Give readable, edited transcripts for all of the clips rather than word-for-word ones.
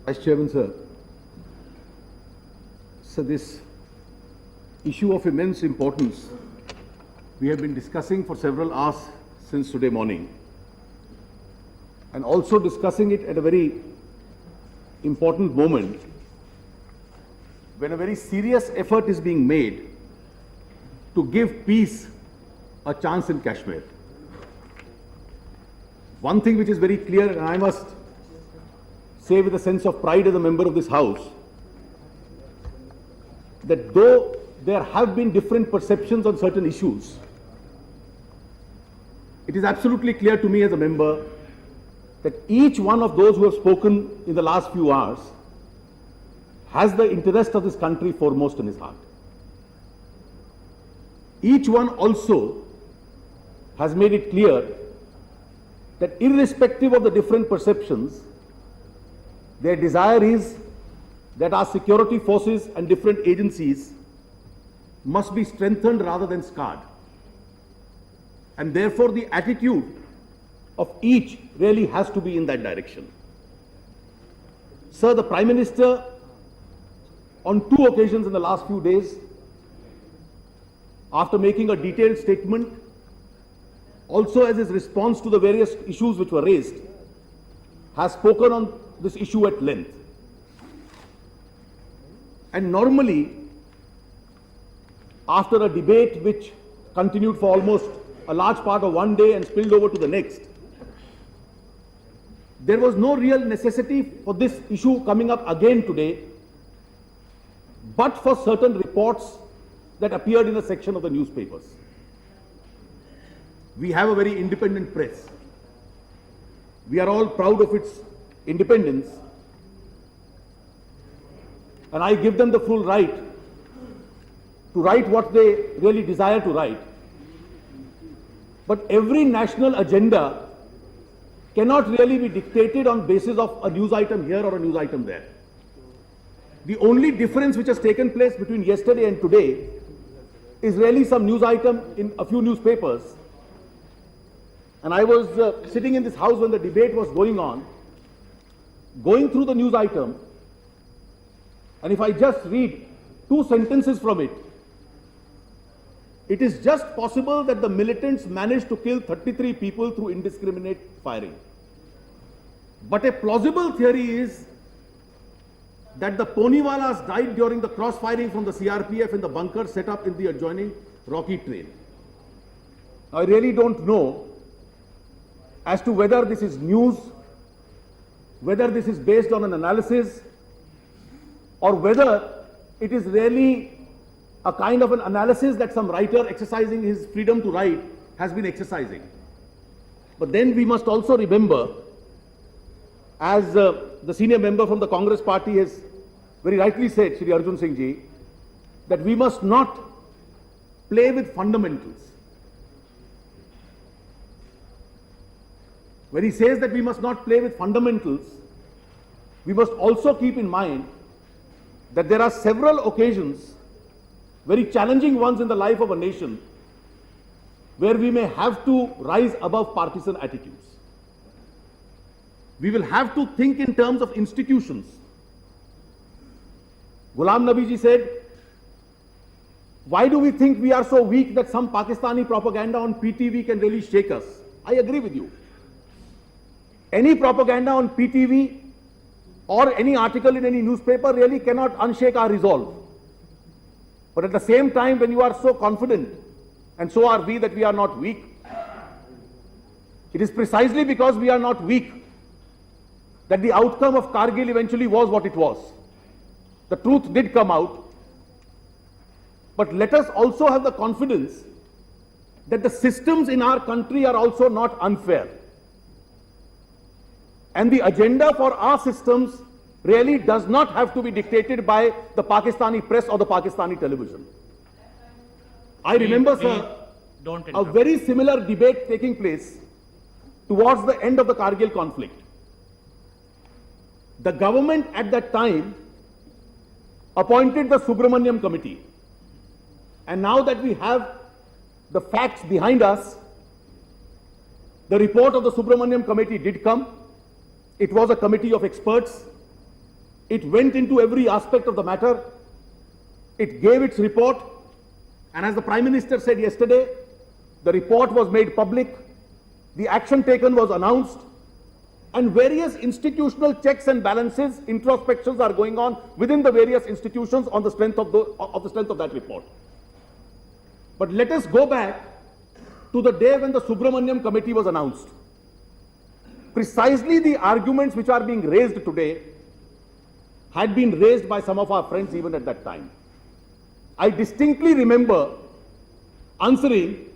Vice Chairman, sir. So this issue of immense importance we have been discussing for several hours since today morning, and also discussing it at a very important moment when a very serious effort is being made to give peace a chance in Kashmir. One thing which is very clear, and I must say with a sense of pride as a member of this House, that though there have been different perceptions on certain issues, it is absolutely clear to me as a member that each one of those who have spoken in the last few hours has the interest of this country foremost in his heart. Each one also has made it clear that irrespective of the different perceptions, their desire is that our security forces and different agencies must be strengthened rather than scarred. And therefore the attitude of each really has to be in that direction. Sir, the Prime Minister on 2 occasions in the last few days, after making a detailed statement, also as his response to the various issues which were raised, has spoken on this issue at length. And normally, after a debate which continued for almost a large part of one day and spilled over to the next, there was no real necessity for this issue coming up again today, but for certain reports that appeared in a section of the newspapers. We have a very independent press. We are all proud of its independence, and I give them the full right to write what they really desire to write. But every national agenda cannot really be dictated on basis of a news item here or a news item there. The only difference which has taken place between yesterday and today is really some news item in a few newspapers. And I was sitting in this house when the debate was going on, going through the news item, and if I just read 2 sentences from it, it is just possible that the militants managed to kill 33 people through indiscriminate firing. But a plausible theory is that the Poniwalas died during the cross-firing from the CRPF in the bunker set up in the adjoining Rocky Trail. I really don't know as to whether this is news, whether this is based on an analysis, or whether it is really a kind of an analysis that some writer exercising his freedom to write has been exercising. But then we must also remember, as the senior member from the Congress party has very rightly said, Shri Arjun Singh Ji, that we must not play with fundamentals. When he says that we must not play with fundamentals, we must also keep in mind that there are several occasions, very challenging ones in the life of a nation, where we may have to rise above partisan attitudes. We will have to think in terms of institutions. Ghulam Nabi ji said, why do we think we are so weak that some Pakistani propaganda on PTV can really shake us? I agree with you. Any propaganda on PTV or any article in any newspaper really cannot unshake our resolve. But at the same time, when you are so confident, and so are we, that we are not weak, it is precisely because we are not weak that the outcome of Kargil eventually was what it was. The truth did come out. But let us also have the confidence that the systems in our country are also not unfair. And the agenda for our systems really does not have to be dictated by the Pakistani press or the Pakistani television. I remember, sir, a very similar debate taking place towards the end of the Kargil conflict. The government at that time appointed the Subramaniam Committee. And now that we have the facts behind us, The report of the Subramaniam committee did come. It was a committee of experts. It went into every aspect of the matter. It gave its report. And as the Prime Minister said yesterday, the report was made public. The action taken was announced. And various institutional checks and balances, introspections are going on within the various institutions on the strength of that report. But let us go back to the day when the Subramaniam committee was announced. Precisely the arguments which are being raised today had been raised by some of our friends even at that time. I distinctly remember answering,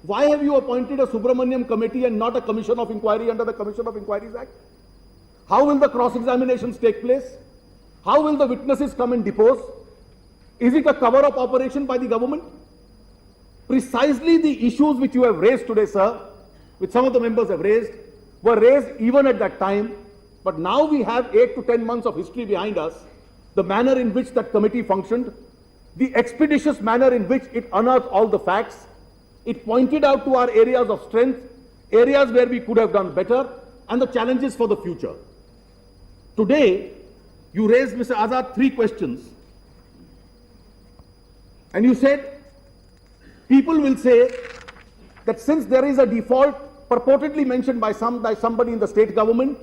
why have you appointed a Subramaniam committee and not a commission of inquiry under the Commission of Inquiries Act? How will the cross-examinations take place? How will the witnesses come and depose? Is it a cover-up operation by the government? Precisely the issues which you have raised today, sir, which some of the members have raised, were raised even at that time. But now we have 8 to 10 months of history behind us, the manner in which that committee functioned, the expeditious manner in which it unearthed all the facts. It pointed out to our areas of strength, areas where we could have done better, and the challenges for the future. Today, you raised, Mr. Azad, 3 questions. And you said, people will say that since there is a default purportedly mentioned by somebody in the state government,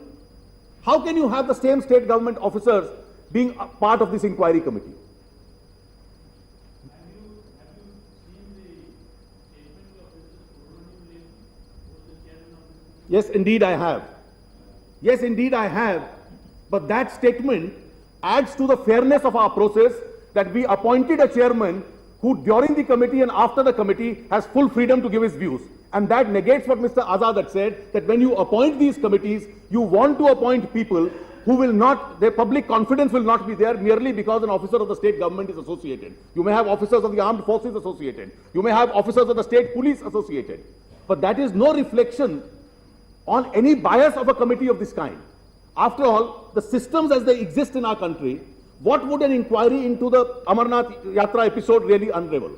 how can you have the same state government officers being a part of this inquiry committee? Yes, indeed I have. Yes, indeed I have. But that statement adds to the fairness of our process that we appointed a chairman who during the committee and after the committee has full freedom to give his views. And that negates what Mr. Azad had said, that when you appoint these committees, you want to appoint people who will not, their public confidence will not be there merely because an officer of the state government is associated. You may have officers of the armed forces associated. You may have officers of the state police associated. But that is no reflection on any bias of a committee of this kind. After all, the systems as they exist in our country, what would an inquiry into the Amarnath Yatra episode really unravel?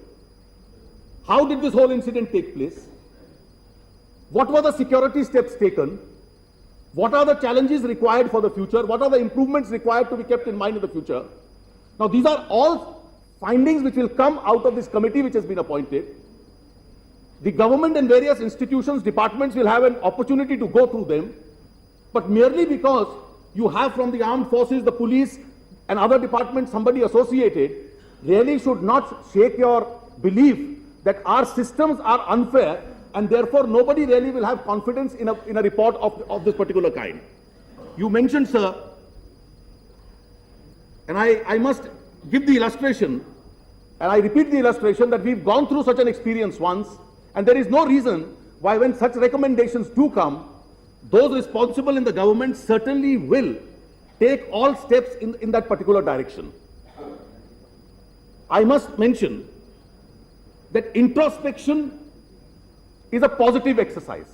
How did this whole incident take place? What were the security steps taken? What are the challenges required for the future? What are the improvements required to be kept in mind in the future? Now, these are all findings which will come out of this committee which has been appointed. The government and various institutions, departments will have an opportunity to go through them. But merely because you have from the armed forces, the police and other departments somebody associated, really should not shake your belief that our systems are unfair and therefore nobody really will have confidence in a report of this particular kind. You mentioned, sir, and I must give the illustration, and I repeat the illustration that we've gone through such an experience once, and there is no reason why when such recommendations do come, those responsible in the government certainly will take all steps in that particular direction. I must mention that introspection is a positive exercise.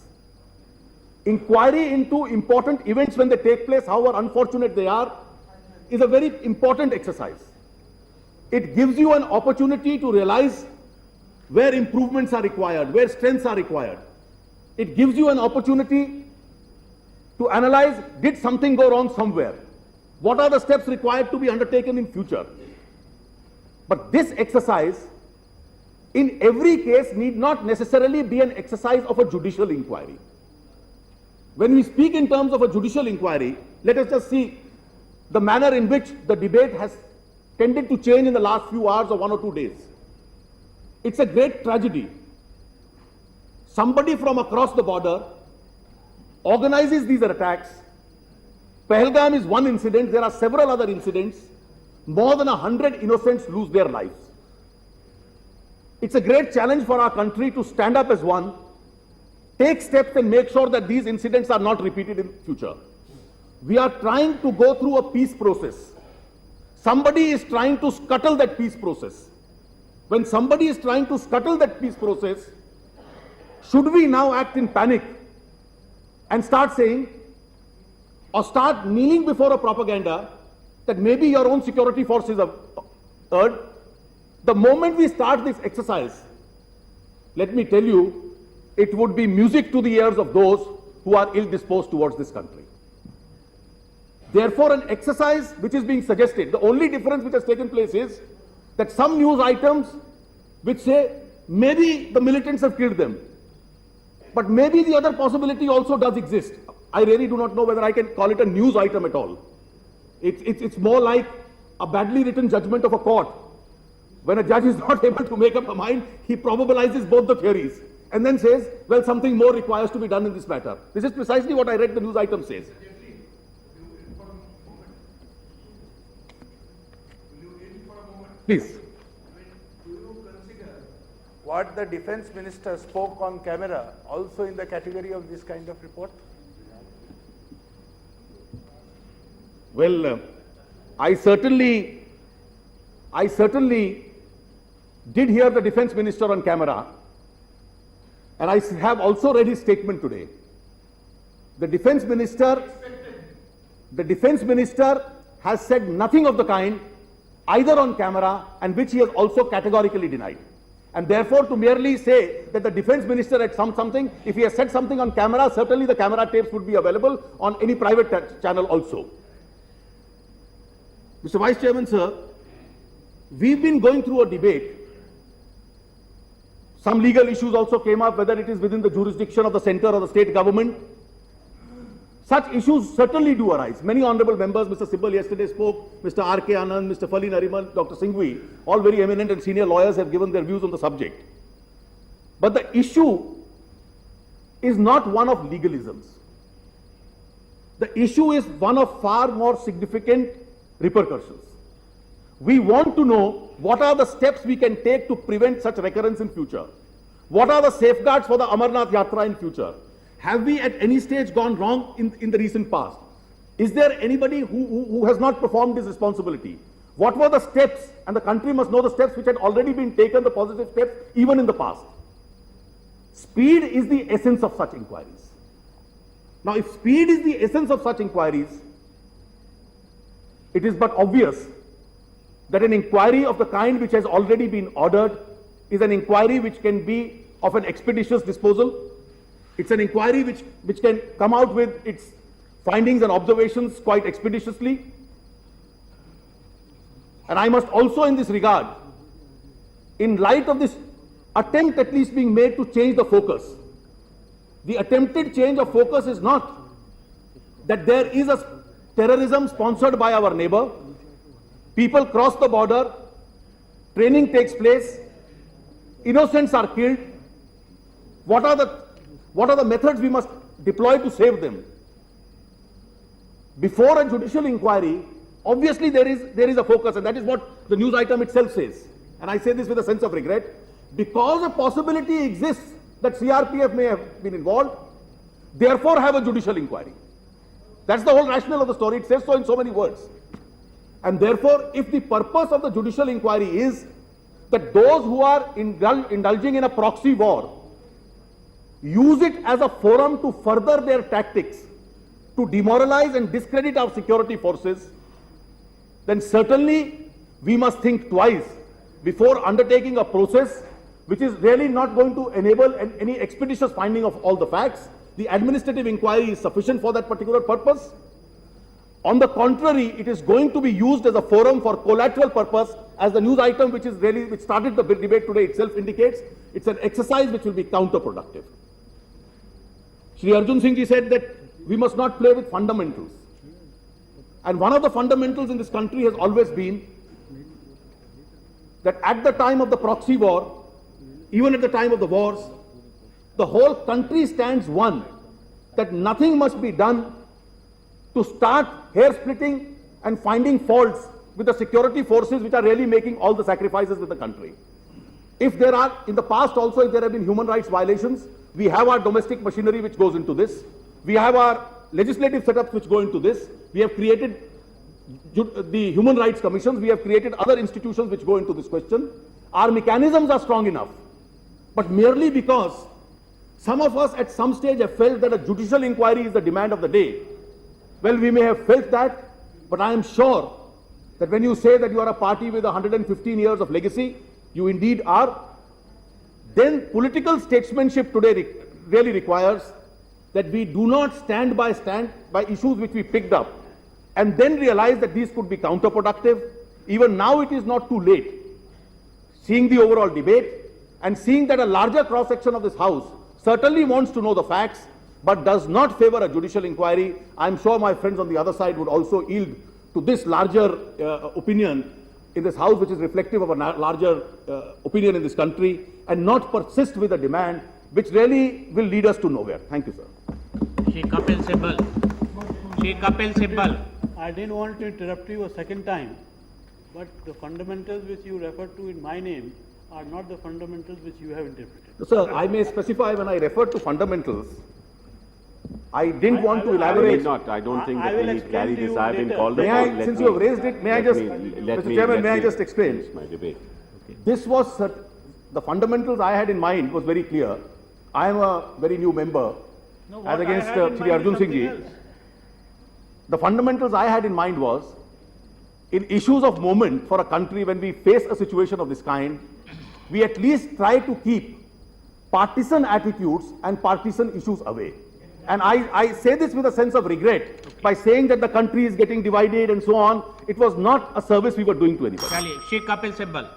Inquiry into important events when they take place, however unfortunate they are, is a very important exercise. It gives you an opportunity to realize where improvements are required, where strengths are required. It gives you an opportunity to analyze, did something go wrong somewhere? What are the steps required to be undertaken in future? But this exercise, in every case, need not necessarily be an exercise of a judicial inquiry. When we speak in terms of a judicial inquiry, let us just see the manner in which the debate has tended to change in the last few hours or 1 or 2 days. It's a great tragedy. Somebody from across the border organizes these attacks. Pahalgam is one incident. There are several other incidents. More than 100 innocents lose their lives. It's a great challenge for our country to stand up as one, take steps and make sure that these incidents are not repeated in future. We are trying to go through a peace process. Somebody is trying to scuttle that peace process. When somebody is trying to scuttle that peace process, should we now act in panic and start saying, or start kneeling before a propaganda that maybe your own security forces have erred? The moment we start this exercise, let me tell you, it would be music to the ears of those who are ill-disposed towards this country. Therefore, an exercise which is being suggested, the only difference which has taken place is that some news items which say maybe the militants have killed them, but maybe the other possibility also does exist. I really do not know whether I can call it a news item at all. It's more like a badly written judgment of a court. When a judge is not able to make up a mind, he probabilizes both the theories and then says, well, something more requires to be done in this matter. This is precisely what I read the news item says. Please. Do you consider what the defense minister spoke on camera also in the category of this kind of report? Well, I certainly did hear the defense minister on camera, and I have also read his statement today. The defense minister has said nothing of the kind either on camera, and which he has also categorically denied. And therefore, to merely say that the defense minister had something, if he has said something on camera, certainly the camera tapes would be available on any private channel also. Mr. Vice Chairman, sir, we've been going through a debate. Some legal issues also came up, whether it is within the jurisdiction of the centre or the state government. Such issues certainly do arise. Many honourable members, Mr. Sibal yesterday spoke, Mr. R.K. Anand, Mr. Fali Nariman, Dr. Singhvi, all very eminent and senior lawyers have given their views on the subject. But the issue is not one of legalisms. The issue is one of far more significant repercussions. We want to know what are the steps we can take to prevent such recurrence in future. What are the safeguards for the Amarnath Yatra in future? Have we at any stage gone wrong in the recent past? Is there anybody who has not performed his responsibility? What were the steps? And the country must know the steps which had already been taken, the positive steps, even in the past. Speed is the essence of such inquiries. Now, if speed is the essence of such inquiries, it is but obvious that an inquiry of the kind which has already been ordered is an inquiry which can be of an expeditious disposal. It's an inquiry which can come out with its findings and observations quite expeditiously. And I must also in this regard, in light of this attempt at least being made to change the focus, the attempted change of focus is not that there is a terrorism sponsored by our neighbor, people cross the border, training takes place, innocents are killed. What are the methods we must deploy to save them? Before a judicial inquiry, obviously there is a focus, and that is what the news item itself says. And I say this with a sense of regret. Because a possibility exists that CRPF may have been involved, therefore have a judicial inquiry. That's the whole rationale of the story. It says so in so many words. And therefore, if the purpose of the judicial inquiry is that those who are indulging in a proxy war use it as a forum to further their tactics, to demoralize and discredit our security forces, then certainly we must think twice before undertaking a process which is really not going to enable any expeditious finding of all the facts. The administrative inquiry is sufficient for that particular purpose. On the contrary, it is going to be used as a forum for collateral purpose, as the news item which started the debate today itself indicates. It's an exercise which will be counterproductive. Shri Arjun Singh ji said that we must not play with fundamentals. And one of the fundamentals in this country has always been that at the time of the proxy war, even at the time of the wars, the whole country stands one, that nothing must be done to start hair-splitting and finding faults with the security forces which are really making all the sacrifices with the country. If there are, in the past also, if there have been human rights violations, we have our domestic machinery which goes into this. We have our legislative setups which go into this. We have created the human rights commissions. We have created other institutions which go into this question. Our mechanisms are strong enough. But merely because some of us at some stage have felt that a judicial inquiry is the demand of the day, well, we may have felt that, but I am sure that when you say that you are a party with 115 years of legacy, you indeed are, then political statesmanship today really requires that we do not stand by issues which we picked up and then realize that these could be counterproductive. Even now it is not too late. Seeing the overall debate and seeing that a larger cross-section of this House certainly wants to know the facts but does not favor a judicial inquiry, I'm sure my friends on the other side would also yield to this larger opinion in this House, which is reflective of a larger opinion in this country, and not persist with a demand which really will lead us to nowhere. Thank you, sir. Shri Kapil Sibal. Shri Kapil Sibal. I didn't want to interrupt you a second time, but the fundamentals which you referred to in my name are not the fundamentals which you have interpreted. Sir, I may specify when I refer to fundamentals, I didn't want to I will elaborate. Not. I don't think I that we will need to carry explain to this. you I have been later. called May upon. I, Let since me- you have raised it, may I let just, me- let Mr. me- Chairman, let may I me just explain? finish my debate. This was, the fundamentals I had in mind was very clear. I am a very new member, No, as what I against had in Shri mind is Arjun Singh ji. something else. The fundamentals I had in mind was, in issues of moment for a country when we face a situation of this kind, we at least try to keep partisan attitudes and partisan issues away. And I say this with a sense of regret by saying that the country is getting divided and so on. It was not a service we were doing to anybody. Shri Kapil Sibal.